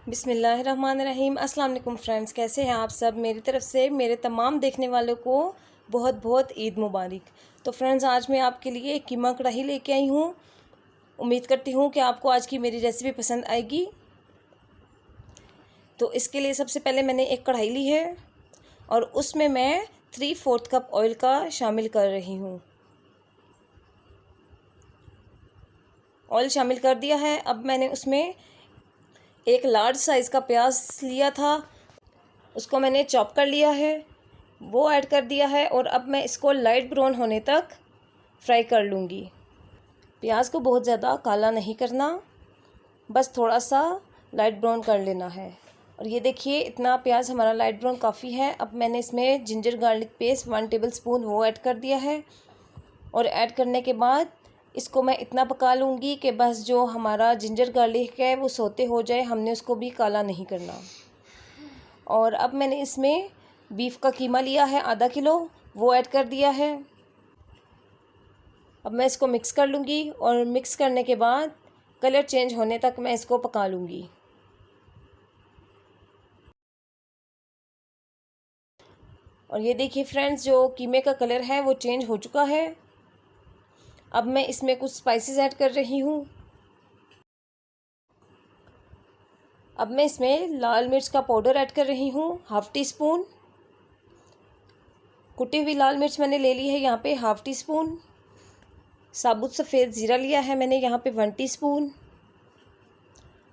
बिस्मिल्लाहिर्रहमानिर्रहीम। अस्सलाम वालेकुम फ्रेंड्स, कैसे हैं आप सब। मेरी तरफ से मेरे तमाम देखने वालों को बहुत बहुत ईद मुबारक। तो फ्रेंड्स, आज मैं आपके लिए एक कीमा कढ़ाई लेके आई हूँ। उम्मीद करती हूँ कि आपको आज की मेरी रेसिपी पसंद आएगी। तो इसके लिए सबसे पहले मैंने एक कढ़ाई ली है और उसमें मैं 3/4 कप ऑयल का शामिल कर रही हूँ। ऑयल शामिल कर दिया है। अब मैंने उसमें एक लार्ज साइज़ का प्याज लिया था, उसको मैंने चॉप कर लिया है, वो ऐड कर दिया है और अब मैं इसको लाइट ब्राउन होने तक फ्राई कर लूँगी। प्याज को बहुत ज़्यादा काला नहीं करना, बस थोड़ा सा लाइट ब्राउन कर लेना है। और ये देखिए, इतना प्याज हमारा लाइट ब्राउन काफ़ी है। अब मैंने इसमें जिंजर गार्लिक पेस्ट 1 टेबलस्पून वो ऐड कर दिया है और ऐड करने के बाद इसको मैं इतना पका लूँगी कि बस जो हमारा जिंजर गार्लिक है वो सोते हो जाए, हमने उसको भी काला नहीं करना। और अब मैंने इसमें बीफ का कीमा लिया है आधा किलो, वो ऐड कर दिया है। अब मैं इसको मिक्स कर लूँगी और मिक्स करने के बाद कलर चेंज होने तक मैं इसको पका लूँगी। और ये देखिए फ्रेंड्स, जो कीमे का कलर है वो चेंज हो चुका है। अब मैं इसमें कुछ स्पाइसेस ऐड कर रही हूँ। अब मैं इसमें लाल मिर्च का पाउडर ऐड कर रही हूँ, 1/2 टीस्पून। कुटी हुई लाल मिर्च मैंने ले ली है यहाँ पे 1/2 टीस्पून। साबुत सफ़ेद ज़ीरा लिया है मैंने यहाँ पे 1 टीस्पून।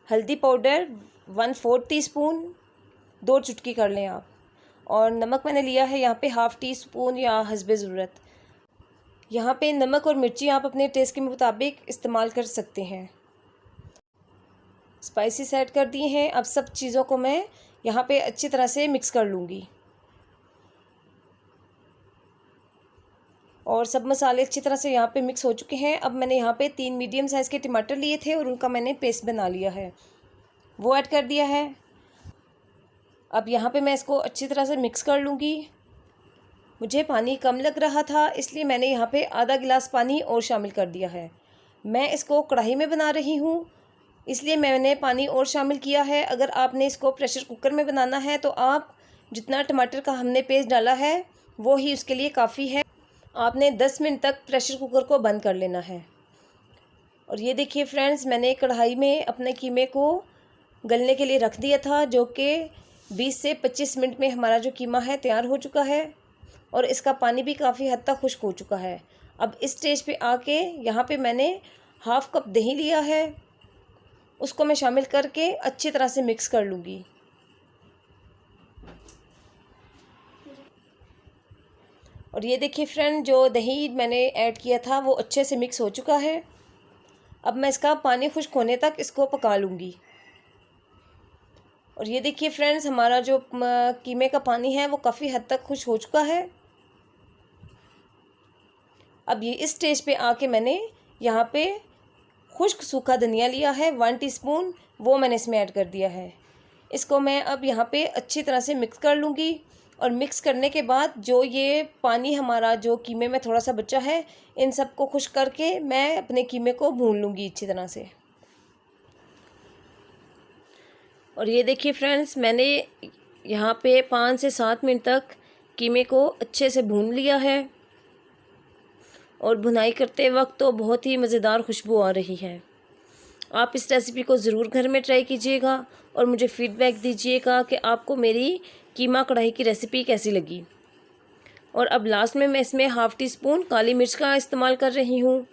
हल्दी पाउडर 1/4 टीस्पून, 2 चुटकी कर लें आप। और नमक मैंने लिया है यहाँ पे 1/2 टीस्पून या हस्बे ज़रूरत। यहाँ पे नमक और मिर्ची आप अपने टेस्ट के मुताबिक इस्तेमाल कर सकते हैं। स्पाइसेस ऐड कर दिए हैं। अब सब चीज़ों को मैं यहाँ पे अच्छी तरह से मिक्स कर लूँगी और सब मसाले अच्छी तरह से यहाँ पे मिक्स हो चुके हैं। अब मैंने यहाँ पे 3 मीडियम साइज़ के टमाटर लिए थे और उनका मैंने पेस्ट बना लिया है, वो ऐड कर दिया है। अब यहाँ पे मैं इसको अच्छी तरह से मिक्स कर लूँगी। मुझे पानी कम लग रहा था, इसलिए मैंने यहाँ पे आधा गिलास पानी और शामिल कर दिया है। मैं इसको कढ़ाई में बना रही हूँ, इसलिए मैंने पानी और शामिल किया है। अगर आपने इसको प्रेशर कुकर में बनाना है तो आप जितना टमाटर का हमने पेस्ट डाला है वो ही उसके लिए काफ़ी है। आपने 10 मिनट तक प्रेशर कुकर को बंद कर लेना है। और ये देखिए फ्रेंड्स, मैंने कढ़ाई में अपने कीमे को गलने के लिए रख दिया था, जो कि 20 से 25 मिनट में हमारा जो कीमा है तैयार हो चुका है और इसका पानी भी काफ़ी हद तक खुश्क हो चुका है। अब इस स्टेज पे आके यहाँ पे मैंने 1/2 कप दही लिया है, उसको मैं शामिल करके अच्छी तरह से मिक्स कर लूँगी। और ये देखिए फ्रेंड, जो दही मैंने ऐड किया था वो अच्छे से मिक्स हो चुका है। अब मैं इसका पानी खुश्क होने तक इसको पका लूँगी। और ये देखिए फ्रेंड्स, हमारा जो कीमे का पानी है वो काफ़ी हद तक खुश्क हो चुका है। अब ये इस स्टेज पे आके मैंने यहाँ पे खुश्क सूखा धनिया लिया है 1 टीस्पून, वो मैंने इसमें ऐड कर दिया है। इसको मैं अब यहाँ पे अच्छी तरह से मिक्स कर लूँगी और मिक्स करने के बाद जो ये पानी हमारा जो कीमे में थोड़ा सा बचा है, इन सबको खुश्क करके मैं अपने कीमे को भून लूँगी अच्छी तरह से। और ये देखिए फ्रेंड्स, मैंने यहाँ पे 5 से 7 मिनट तक कीमे को अच्छे से भून लिया है और भुनाई करते वक्त तो बहुत ही मज़ेदार खुशबू आ रही है। आप इस रेसिपी को ज़रूर घर में ट्राई कीजिएगा और मुझे फ़ीडबैक दीजिएगा कि आपको मेरी कीमा कढ़ाई की रेसिपी कैसी लगी। और अब लास्ट में मैं इसमें 1/2 टीस्पून काली मिर्च का इस्तेमाल कर रही हूँ।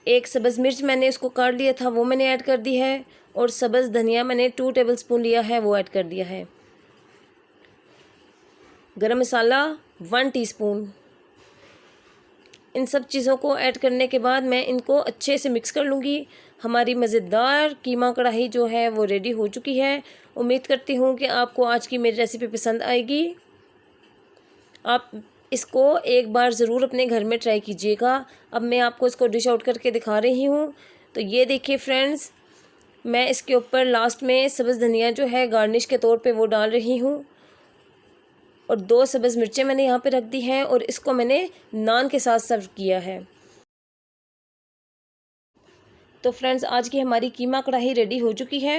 एक सब्ज़ मिर्च मैंने इसको काट लिया था, वो मैंने ऐड कर दी है। और सब्ज़ धनिया मैंने 2 टेबलस्पून लिया है, वो ऐड कर दिया है। गरम मसाला 1 टीस्पून। इन सब चीज़ों को ऐड करने के बाद मैं इनको अच्छे से मिक्स कर लूँगी। हमारी मज़ेदार कीमा कढ़ाई जो है वो रेडी हो चुकी है। उम्मीद करती हूँ कि आपको आज की मेरी रेसिपी पसंद आएगी। आप इसको एक बार ज़रूर अपने घर में ट्राई कीजिएगा। अब मैं आपको इसको डिश आउट करके दिखा रही हूँ। तो ये देखिए फ्रेंड्स, मैं इसके ऊपर लास्ट में सब्ज़ धनिया जो है गार्निश के तौर पे वो डाल रही हूँ। और 2 सब्ज़ मिर्चें मैंने यहाँ पे रख दी हैं और इसको मैंने नान के साथ सर्व किया है। तो फ्रेंड्स, आज की हमारी कीमा कढ़ाई रेडी हो चुकी है।